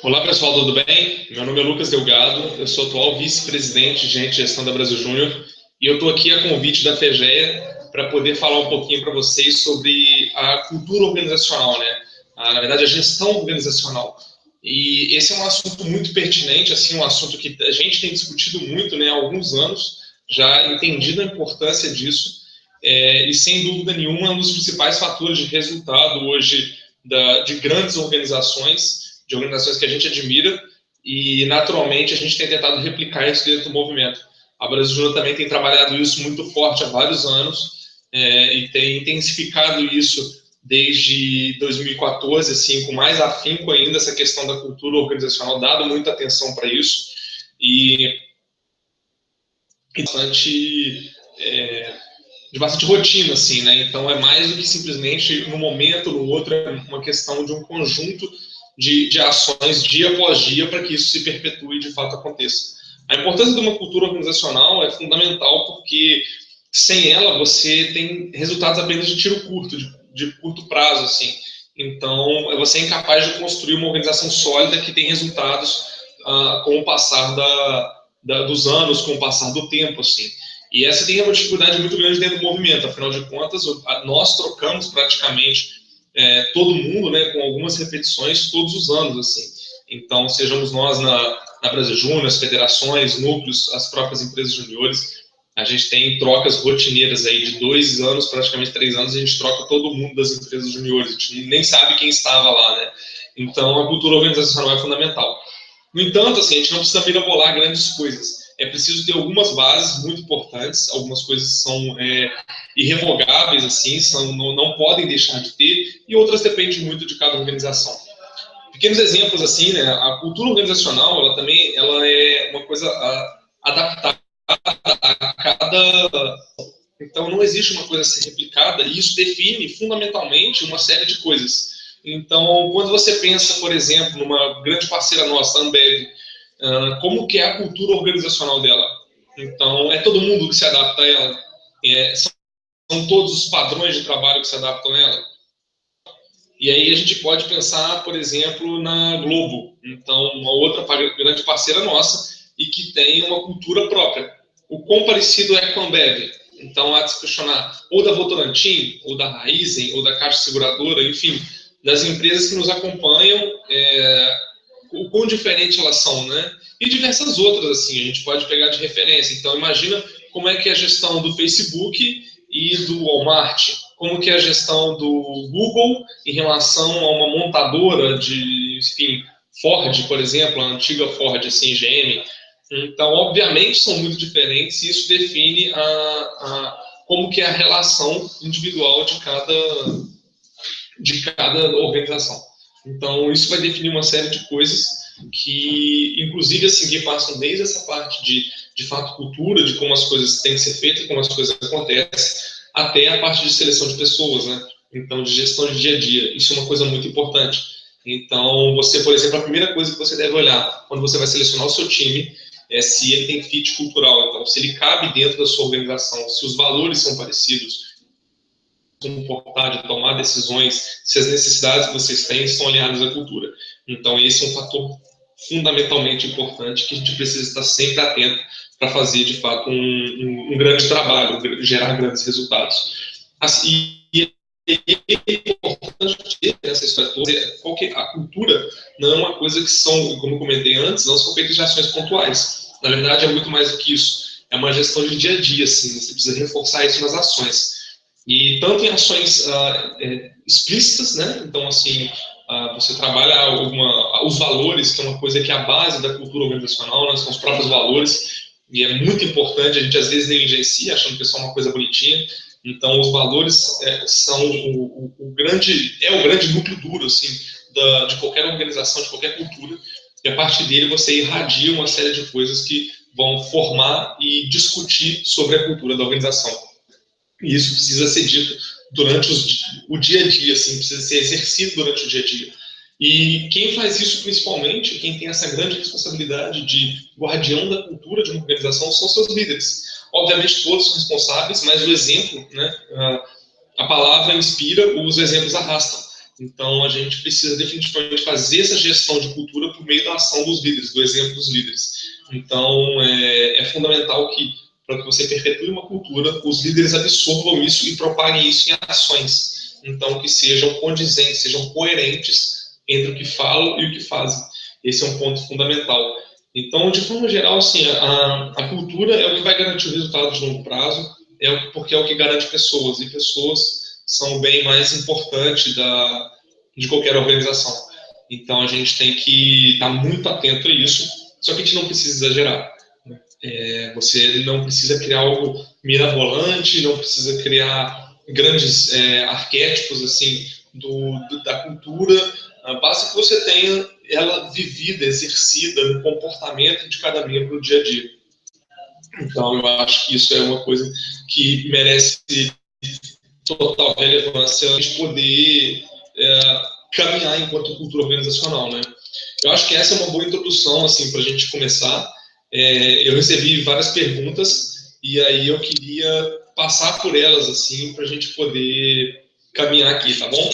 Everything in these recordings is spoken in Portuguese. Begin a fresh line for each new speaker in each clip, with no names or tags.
Olá pessoal, tudo bem? Meu nome é Lucas Delgado, eu sou atual vice-presidente de Gerente de Gestão da Brasil Júnior e eu estou aqui a convite da FEGEA para poder falar um pouquinho para vocês sobre a cultura organizacional, né? Na verdade, a gestão organizacional. E esse é um assunto muito pertinente, assim, um assunto que a gente tem discutido muito, né, há alguns anos, já entendido a importância disso, e sem dúvida nenhuma, é um dos principais fatores de resultado hoje de grandes organizações, de organizações que a gente admira, e naturalmente a gente tem tentado replicar isso dentro do movimento. A Brasil Júnior também tem trabalhado isso muito forte há vários anos, e tem intensificado isso desde 2014, assim, com mais afinco ainda essa questão da cultura organizacional, dado muita atenção para isso, e de bastante rotina, assim, né? Então é mais do que simplesmente no momento, no outro, é uma questão de um conjunto de ações dia após dia para que isso se perpetue e de fato aconteça. A importância de uma cultura organizacional é fundamental porque sem ela você tem resultados apenas de tiro curto, de curto prazo, assim. Então você é incapaz de construir uma organização sólida que tem resultados com o passar dos anos, com o passar do tempo, assim. E essa tem uma dificuldade muito grande dentro do movimento, afinal de contas, nós trocamos praticamente todo mundo, né, com algumas repetições todos os anos, assim. Então, sejamos nós na Brasil Júnior, as federações, núcleos, as próprias empresas juniores, a gente tem trocas rotineiras aí de 2 anos, praticamente 3 anos, a gente troca todo mundo das empresas juniores, a gente nem sabe quem estava lá, né? Então, a cultura organizacional é fundamental. No entanto, assim, a gente não precisa mirabolar grandes coisas. É preciso ter algumas bases muito importantes, algumas coisas são irrevogáveis, assim, não podem deixar de ter, e outras dependem muito de cada organização. Pequenos exemplos, assim, né? A cultura organizacional, ela é uma coisa adaptada a cada... Então, não existe uma coisa a ser replicada, e isso define, fundamentalmente, uma série de coisas. Então, quando você pensa, por exemplo, numa grande parceira nossa, a Ambev, como que é a cultura organizacional dela? Então, é todo mundo que se adapta a ela? São todos os padrões de trabalho que se adaptam a ela? E aí a gente pode pensar, por exemplo, na Globo. Então, uma outra grande parceira nossa e que tem uma cultura própria. O quão parecido é com a Ambev? Então, há de se questionar ou da Votorantim, ou da Raizen, ou da Caixa Seguradora, enfim, das empresas que nos acompanham, o quão diferente elas são, né? E diversas outras, assim, a gente pode pegar de referência. Então, imagina como é que é a gestão do Facebook e do Walmart, como que é a gestão do Google em relação a uma montadora de, enfim, Ford, por exemplo, a antiga Ford, assim, GM. Então, obviamente, são muito diferentes e isso define como que é a relação individual de cada organização. Então, isso vai definir uma série de coisas que, inclusive, assim, que passam desde essa parte de fato, cultura, de como as coisas têm que ser feitas, como as coisas acontecem, até a parte de seleção de pessoas, né? Então, de gestão de dia a dia. Isso é uma coisa muito importante. Então, você, por exemplo, a primeira coisa que você deve olhar quando você vai selecionar o seu time é se ele tem fit cultural. Então, se ele cabe dentro da sua organização, se os valores são parecidos, comportar, de tomar decisões, se as necessidades que vocês têm estão alinhadas à cultura. Então, esse é um fator fundamentalmente importante que a gente precisa estar sempre atento para fazer, de fato, um grande trabalho, gerar grandes resultados. Assim, e é importante ter essa história toda, porque a cultura não é uma coisa que são, como eu comentei antes, não são feitas de ações pontuais. Na verdade, é muito mais do que isso. É uma gestão de dia a dia, assim, você precisa reforçar isso nas ações. E tanto em ações explícitas, né? Então, assim, você trabalha os valores, que é uma coisa que é a base da cultura organizacional, né? São os próprios valores, e é muito importante, a gente às vezes negligencia, achando que é só uma coisa bonitinha. Então, os valores são o grande núcleo duro, assim, de qualquer organização, de qualquer cultura, e a partir dele você irradia uma série de coisas que vão formar e discutir sobre a cultura da organização. E isso precisa ser dito durante o dia a dia, assim, precisa ser exercido durante o dia a dia. E quem faz isso principalmente, quem tem essa grande responsabilidade de guardião da cultura de uma organização, são seus líderes. Obviamente todos são responsáveis, mas o exemplo, né, a palavra inspira, os exemplos arrastam. Então, a gente precisa definitivamente fazer essa gestão de cultura por meio da ação dos líderes, do exemplo dos líderes. Então, é fundamental que, para que você perpetue uma cultura, os líderes absorvam isso e propaguem isso em ações. Então, que sejam condizentes, sejam coerentes entre o que falam e o que fazem. Esse é um ponto fundamental. Então, de forma geral, assim, a cultura é o que vai garantir o resultado de longo prazo, porque é o que garante pessoas, e pessoas são o bem mais importante de qualquer organização. Então, a gente tem que estar muito atento a isso, só que a gente não precisa exagerar. Você não precisa criar algo mirabolante, não precisa criar grandes arquétipos assim, da cultura. Basta que você tenha ela vivida, exercida no comportamento de cada membro no dia a dia. Então, eu acho que isso é uma coisa que merece total relevância a gente poder caminhar enquanto cultura organizacional, né? Eu acho que essa é uma boa introdução assim para a gente começar. Eu recebi várias perguntas e aí eu queria passar por elas assim para a gente poder caminhar aqui, tá bom?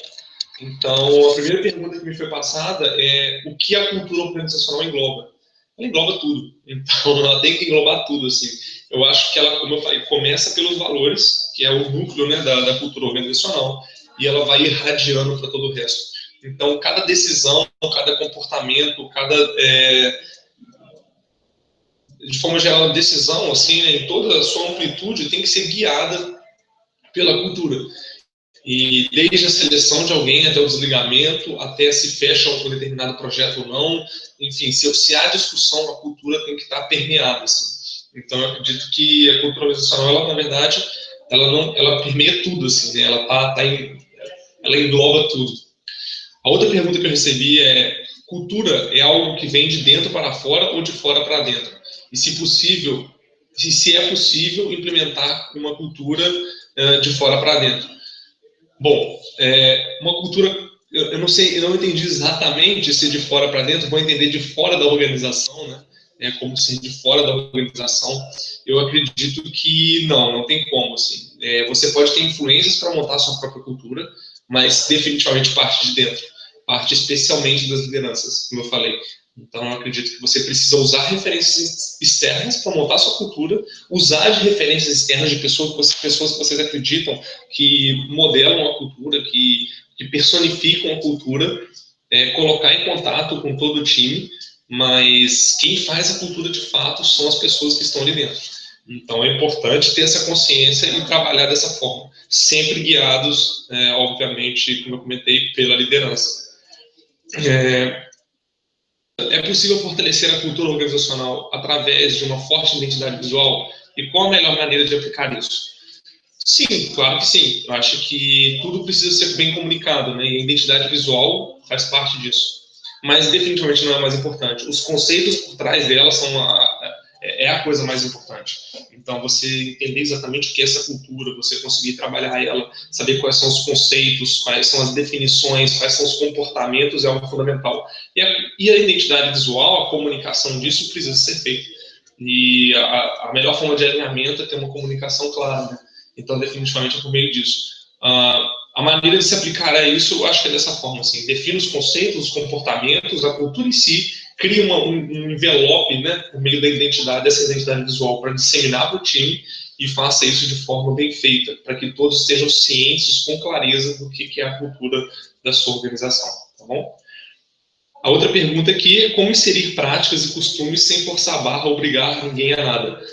Então, a primeira pergunta que me foi passada é o que a cultura organizacional engloba? Ela engloba tudo. Então, ela tem que englobar tudo, assim. Eu acho que ela, como eu falei, começa pelos valores, que é o núcleo, né, da cultura organizacional, e ela vai irradiando para todo o resto. Então, cada decisão, cada comportamento, de forma geral, a decisão, assim, né, em toda a sua amplitude, tem que ser guiada pela cultura. E desde a seleção de alguém até o desligamento, até se fecha um determinado projeto ou não, enfim, se há discussão, a cultura tem que estar permeada. Assim. Então, eu acredito que a cultura organizacional, ela, na verdade, ela permeia tudo, assim, né? Ela engloba tudo. A outra pergunta que eu recebi é: cultura é algo que vem de dentro para fora ou de fora para dentro? E se é possível implementar uma cultura de fora para dentro? Bom, uma cultura, eu não sei, eu não entendi exatamente se de fora para dentro, vou entender de fora da organização, né? Como se de fora da organização. Eu acredito que não tem como, assim. Você pode ter influências para montar a sua própria cultura, mas definitivamente parte de dentro, parte especialmente das lideranças, como eu falei. Então, eu acredito que você precisa usar referências externas para montar a sua cultura, usar de referências externas de pessoas que vocês acreditam que modelam a cultura, que personificam a cultura, colocar em contato com todo o time, mas quem faz a cultura de fato são as pessoas que estão ali dentro. Então, é importante ter essa consciência e trabalhar dessa forma, sempre guiados, obviamente, como eu comentei, pela liderança. É possível fortalecer a cultura organizacional através de uma forte identidade visual? E qual a melhor maneira de aplicar isso? Sim, claro que sim. Eu acho que tudo precisa ser bem comunicado, né? E a identidade visual faz parte disso. Mas definitivamente não é mais importante. Os conceitos por trás dela é a coisa mais importante. Então, você entender exatamente o que é essa cultura, você conseguir trabalhar ela, saber quais são os conceitos, quais são as definições, quais são os comportamentos, é algo fundamental. E a identidade visual, a comunicação disso precisa ser feita. E a melhor forma de alinhamento é ter uma comunicação clara, né? Então, definitivamente é por meio disso. A maneira de se aplicar a isso, eu acho que é dessa forma, assim, define os conceitos, os comportamentos, a cultura em si, cria um envelope, né, por meio da identidade, dessa identidade visual, para disseminar para o time e faça isso de forma bem feita, para que todos estejam cientes, com clareza, do que é a cultura da sua organização, tá bom? A outra pergunta aqui é como inserir práticas e costumes sem forçar a barra ou obrigar ninguém a nada.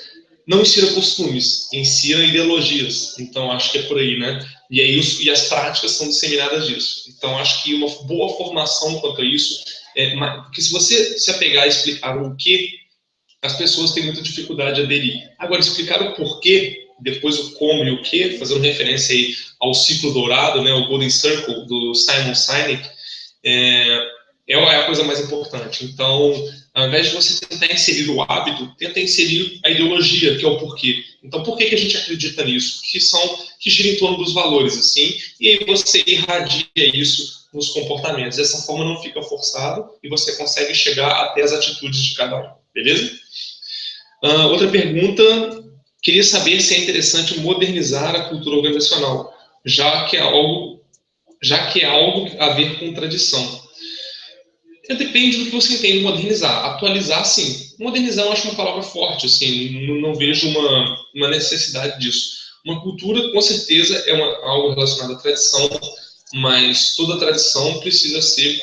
Não ensina costumes, ensina ideologias. Então, acho que é por aí, né? E as práticas são disseminadas disso. Então, acho que uma boa formação quanto a isso porque se você se apegar a explicar o que, as pessoas têm muita dificuldade de aderir. Agora, explicar o porquê, depois o como e o que, fazendo referência aí ao ciclo dourado, né, o Golden Circle, do Simon Sinek, é a coisa mais importante. Então, ao invés de você tentar inserir o hábito, tenta inserir a ideologia, que é o porquê. Então, por que a gente acredita nisso? Que gira em torno dos valores, assim, e aí você irradia isso nos comportamentos. Dessa forma não fica forçado e você consegue chegar até as atitudes de cada um, beleza? Outra pergunta, queria saber se é interessante modernizar a cultura organizacional, já que é algo já que é algo a ver com tradição. Depende do que você entende modernizar. Atualizar, sim. Modernizar eu acho uma palavra forte, assim, não vejo uma necessidade disso. Uma cultura, com certeza, é algo relacionado à tradição, mas toda tradição precisa ser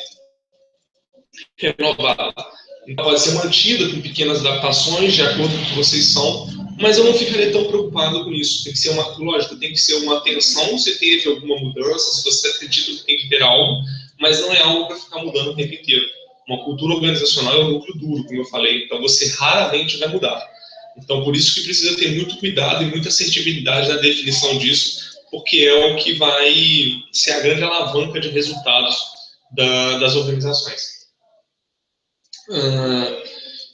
renovada. Então, pode ser mantida com pequenas adaptações, de acordo com o que vocês são, mas eu não ficaria tão preocupado com isso. Tem que ser lógico, tem que ser uma atenção se teve alguma mudança, se você acredita que tem que ter algo, mas não é algo para ficar mudando o tempo inteiro. Uma cultura organizacional é um núcleo duro, como eu falei, então você raramente vai mudar. Então, por isso que precisa ter muito cuidado e muita assertividade na definição disso, porque é o que vai ser a grande alavanca de resultados das organizações.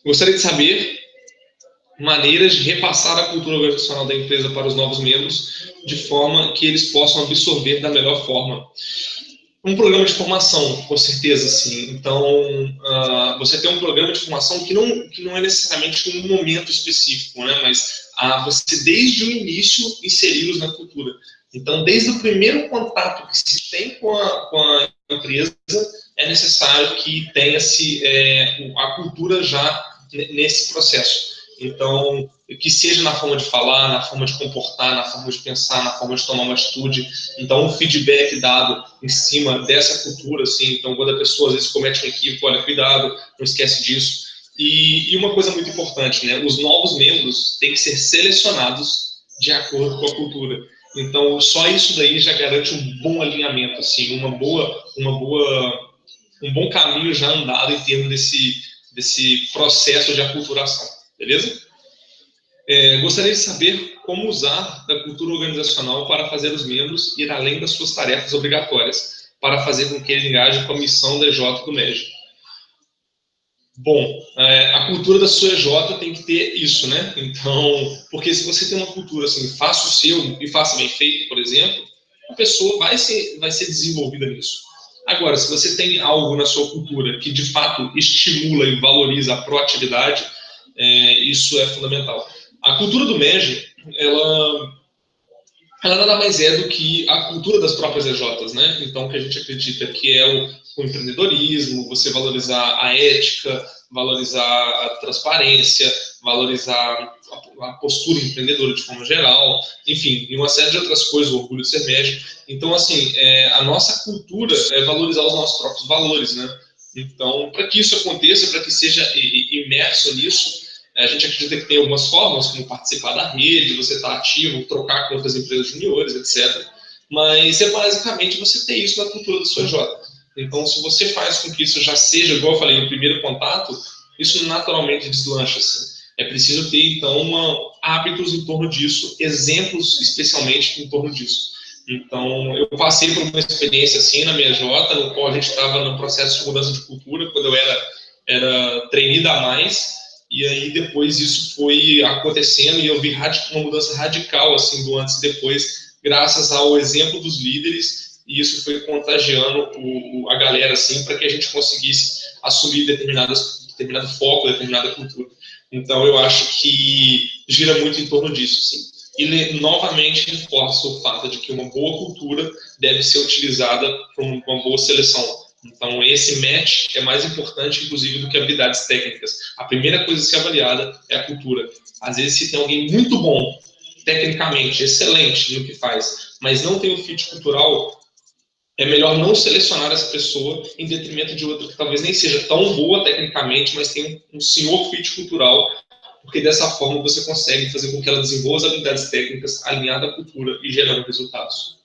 Gostaria de saber maneiras de repassar a cultura organizacional da empresa para os novos membros, de forma que eles possam absorver da melhor forma. Um programa de formação, com certeza, sim. Então, você tem um programa de formação que não é necessariamente um momento específico, né? Mas você, desde o início, inseri-los na cultura. Então, desde o primeiro contato que se tem com a empresa, é necessário que tenha-se a cultura já nesse processo. Então, que seja na forma de falar, na forma de comportar, na forma de pensar, na forma de tomar uma atitude. Então, um feedback dado em cima dessa cultura, assim. Então, quando a pessoa às vezes comete um equívoco, olha, cuidado, não esquece disso. E uma coisa muito importante, né? Os novos membros têm que ser selecionados de acordo com a cultura. Então, só isso daí já garante um bom alinhamento, assim, um bom caminho já andado em termos desse processo de aculturação, beleza? Gostaria de saber como usar a cultura organizacional para fazer os membros ir além das suas tarefas obrigatórias, para fazer com que ele engaje com a missão da EJ do MEG. Bom, a cultura da sua EJ tem que ter isso, né? Então, porque se você tem uma cultura assim, faça o seu e faça bem feito, por exemplo, a pessoa vai ser desenvolvida nisso. Agora, se você tem algo na sua cultura que de fato estimula e valoriza a proatividade, isso é fundamental. A cultura do MEG, ela nada mais é do que a cultura das próprias EJs, né? Então, o que a gente acredita que é o empreendedorismo, você valorizar a ética, valorizar a transparência, valorizar a postura empreendedora de forma geral, enfim, e uma série de outras coisas, o orgulho de ser médico. Então, assim, a nossa cultura é valorizar os nossos próprios valores, né? Então, para que isso aconteça, para que seja imerso nisso, a gente acredita que tem algumas formas, como participar da rede, você estar ativo, trocar com outras empresas juniores, etc. Mas é basicamente você ter isso na cultura do seu J. Então, se você faz com que isso já seja, igual eu falei, o primeiro contato, isso naturalmente deslancha. Assim. É preciso ter, então, hábitos em torno disso, exemplos especialmente em torno disso. Então, eu passei por uma experiência assim na minha J, no qual a gente estava no processo de mudança de cultura, quando eu era trainee da Mais, e aí depois isso foi acontecendo e eu vi uma mudança radical assim do antes e depois, graças ao exemplo dos líderes, e isso foi contagiando a galera assim para que a gente conseguisse assumir determinado foco, determinada cultura. Então eu acho que gira muito em torno disso, sim. E novamente reforça o fato de que uma boa cultura deve ser utilizada por uma boa seleção. Então, esse match é mais importante, inclusive, do que habilidades técnicas. A primeira coisa a ser avaliada é a cultura. Às vezes, se tem alguém muito bom, tecnicamente, excelente no que faz, mas não tem um fit cultural, é melhor não selecionar essa pessoa em detrimento de outra que talvez nem seja tão boa tecnicamente, mas tem um senhor fit cultural, porque dessa forma você consegue fazer com que ela desenvolva as habilidades técnicas alinhadas à cultura e gerando resultados.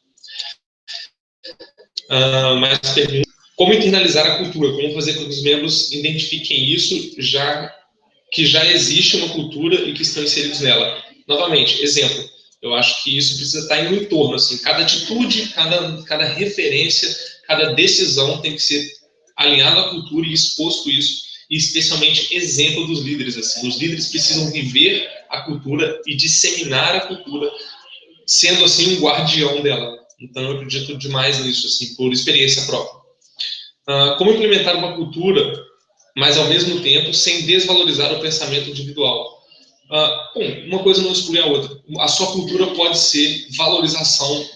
Mais perguntas? Como internalizar a cultura? Como fazer com que os membros identifiquem isso, que já existe uma cultura e que estão inseridos nela? Novamente, exemplo. Eu acho que isso precisa estar em um entorno. Assim, cada atitude, cada referência, cada decisão tem que ser alinhada à cultura e exposto isso. E especialmente exemplo dos líderes. Assim. Os líderes precisam viver a cultura e disseminar a cultura, sendo assim um guardião dela. Então eu acredito demais nisso, assim, por experiência própria. Como implementar uma cultura, mas ao mesmo tempo sem desvalorizar o pensamento individual? Bom, uma coisa não exclui a outra. A sua cultura pode ser valorização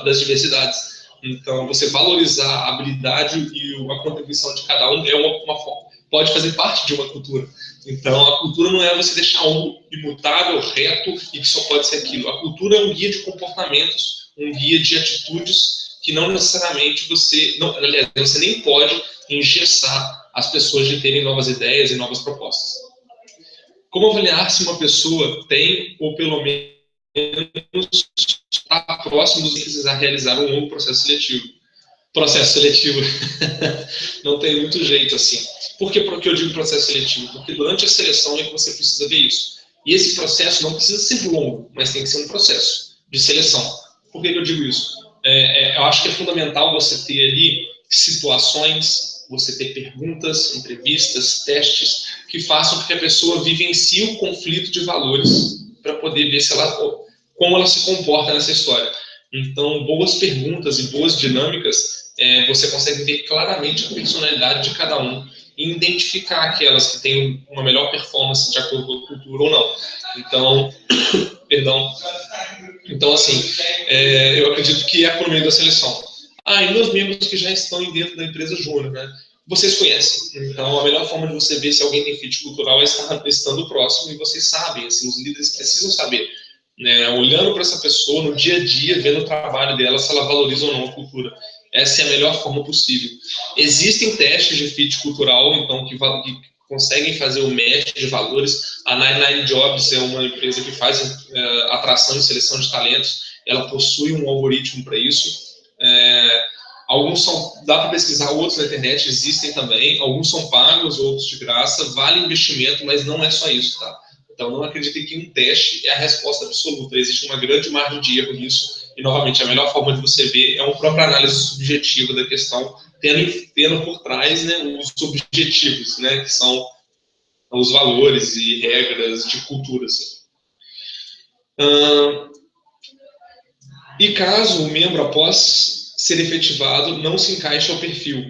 das diversidades. Então, você valorizar a habilidade e a contribuição de cada um é uma forma, pode fazer parte de uma cultura. Então, a cultura não é você deixar algo imutável, reto e que só pode ser aquilo. A cultura é um guia de comportamentos, um guia de atitudes que não necessariamente aliás, você nem pode engessar as pessoas de terem novas ideias e novas propostas. Como avaliar se uma pessoa tem, ou pelo menos está próximo de precisar realizar um longo processo seletivo? Processo seletivo não tem muito jeito assim. Por que eu digo processo seletivo? Porque durante a seleção é que você precisa ver isso. E esse processo não precisa ser longo, mas tem que ser um processo de seleção. Por que eu digo isso? Eu acho que é fundamental você ter ali situações, você ter perguntas, entrevistas, testes, que façam com que a pessoa vivencie o conflito de valores para poder ver como ela se comporta nessa história. Então, boas perguntas e boas dinâmicas, você consegue ver claramente a personalidade de cada um e identificar aquelas que têm uma melhor performance de acordo com a cultura ou não. Então, Então, assim, eu acredito que é por meio da seleção. E meus membros que já estão dentro da empresa júnior, né? Vocês conhecem. Então, a melhor forma de você ver se alguém tem fit cultural é estando próximo, e vocês sabem, assim, os líderes precisam saber, né? Olhando para essa pessoa no dia a dia, vendo o trabalho dela, se ela valoriza ou não a cultura. Essa é a melhor forma possível. Existem testes de fit cultural, então, que conseguem fazer o match de valores. A 99 Jobs é uma empresa que faz atração e seleção de talentos. Ela possui um algoritmo para isso. Alguns dá para pesquisar, outros na internet existem também. Alguns são pagos, outros de graça. Vale investimento, mas não é só isso, tá? Então, não acreditem que um teste é a resposta absoluta. Existe uma grande margem de erro nisso. E, novamente, a melhor forma de você ver é uma própria análise subjetiva da questão, tendo por trás, né, os objetivos, né, que são os valores e regras de cultura. Assim. E caso o membro, após ser efetivado, não se encaixe ao perfil,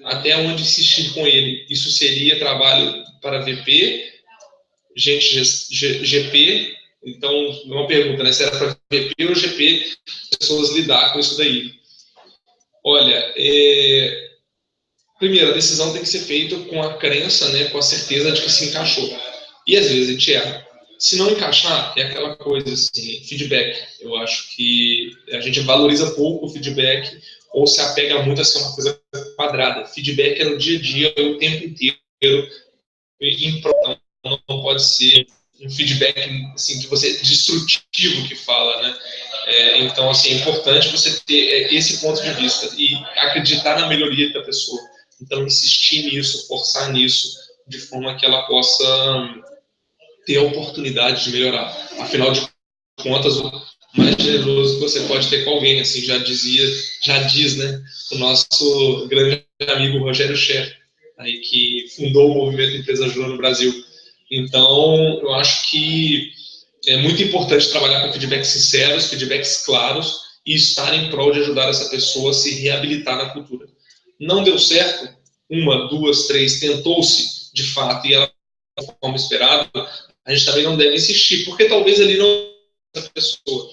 até onde insistir com ele? Isso seria trabalho para VP, GP? Então, uma pergunta, né? Se era para VP ou GP, pessoas lidar com isso daí. Olha, primeiro, a decisão tem que ser feita com a crença, né, com a certeza de que se encaixou. E às vezes a gente erra. Se não encaixar, é aquela coisa assim, feedback. Eu acho que a gente valoriza pouco o feedback ou se apega muito a ser uma coisa quadrada. Feedback é no dia a dia, o tempo inteiro. Não pode ser um feedback assim, de você destrutivo que fala, né? Então, assim, é importante você ter esse ponto de vista e acreditar na melhoria da pessoa. Então, insistir nisso, forçar nisso, de forma que ela possa ter a oportunidade de melhorar. Afinal de contas, o mais generoso que você pode ter com alguém, assim, já diz, né, o nosso grande amigo Rogério Scher, aí, que fundou o movimento Empresa Júnior no Brasil. Então, eu acho que é muito importante trabalhar com feedbacks sinceros, feedbacks claros e estar em prol de ajudar essa pessoa a se reabilitar na cultura. Não deu certo, 1, 2, 3, tentou-se de fato e ela como esperado, a gente também não deve insistir, porque talvez ali não essa pessoa,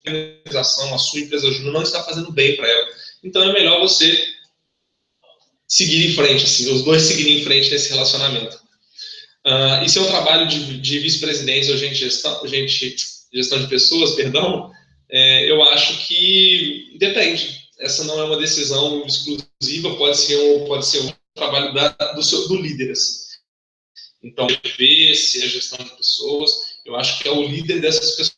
a organização, a sua empresa júnior não está fazendo bem para ela. Então é melhor você seguir em frente, assim, os dois seguirem em frente nesse relacionamento. Isso é um trabalho de vice-presidência ou gestão de pessoas, perdão. Eu acho que depende. Essa não é uma decisão exclusiva, pode ser um trabalho do líder, assim. Então, ver se é gestão de pessoas, eu acho que é o líder dessas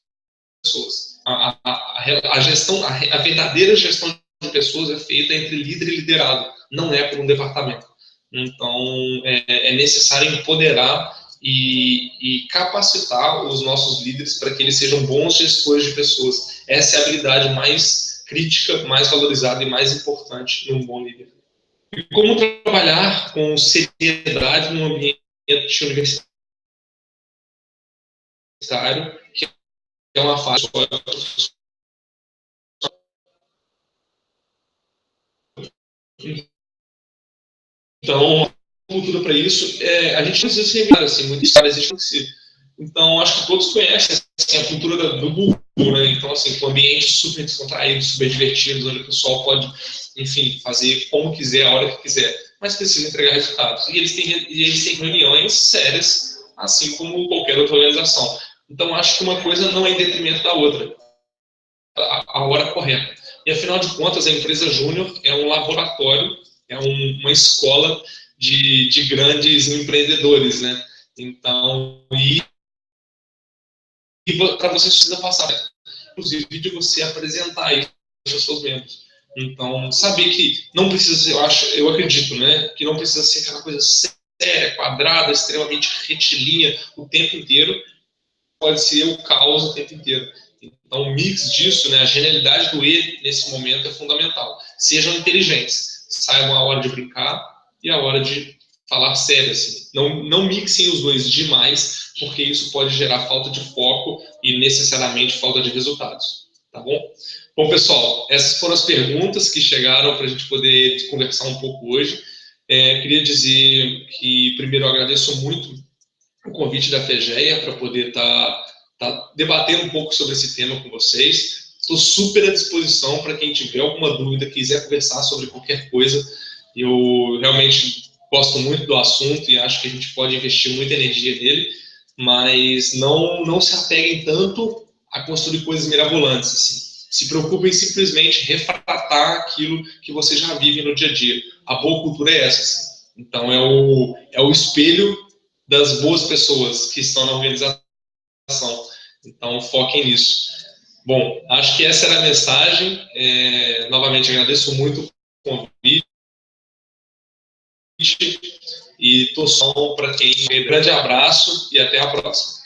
pessoas. A verdadeira gestão de pessoas é feita entre líder e liderado, não é por um departamento. Então, é necessário empoderar e capacitar os nossos líderes para que eles sejam bons gestores de pessoas. Essa é a habilidade mais crítica, mais valorizada e mais importante num bom líder. E como trabalhar com seriedade num ambiente universitário, que é uma fase. Então, cultura para isso, a gente precisa se revelar, assim, muitas histórias existem. Então, acho que todos conhecem assim, a cultura do burro. Então, assim, com um ambiente super descontraído, super divertido, onde o pessoal pode, enfim, fazer como quiser, a hora que quiser, mas precisa entregar resultados. E eles têm reuniões sérias, assim como qualquer outra organização. Então, acho que uma coisa não é em detrimento da outra, a hora correta. E, afinal de contas, a empresa Júnior é um laboratório, é uma escola de grandes empreendedores, né? Então, para você precisa passar, inclusive, de você apresentar isso aos seus membros. Então, saber que não precisa ser, eu acredito, né, que não precisa ser aquela coisa séria, quadrada, extremamente retilínea o tempo inteiro, pode ser o caos o tempo inteiro. Então, o mix disso, né, a genialidade do E nesse momento é fundamental. Sejam inteligentes, saibam a hora de brincar e a hora de falar sério, assim. Não mixem os dois demais, porque isso pode gerar falta de foco e necessariamente falta de resultados. Tá bom? Bom, pessoal, essas foram as perguntas que chegaram para a gente poder conversar um pouco hoje. Queria dizer que, primeiro, eu agradeço muito o convite da FEGEA para poder tá debatendo um pouco sobre esse tema com vocês. Estou super à disposição para quem tiver alguma dúvida, quiser conversar sobre qualquer coisa. Eu realmente gosto muito do assunto e acho que a gente pode investir muita energia nele, mas não se apeguem tanto a construir coisas mirabolantes, assim. Se preocupem em simplesmente refratar aquilo que vocês já vivem no dia a dia. A boa cultura é essa, assim. Então, é o espelho das boas pessoas que estão na organização. Então, foquem nisso. Bom, acho que essa era a mensagem. Novamente, agradeço muito o convite e estou só para quem. Um grande abraço e até a próxima.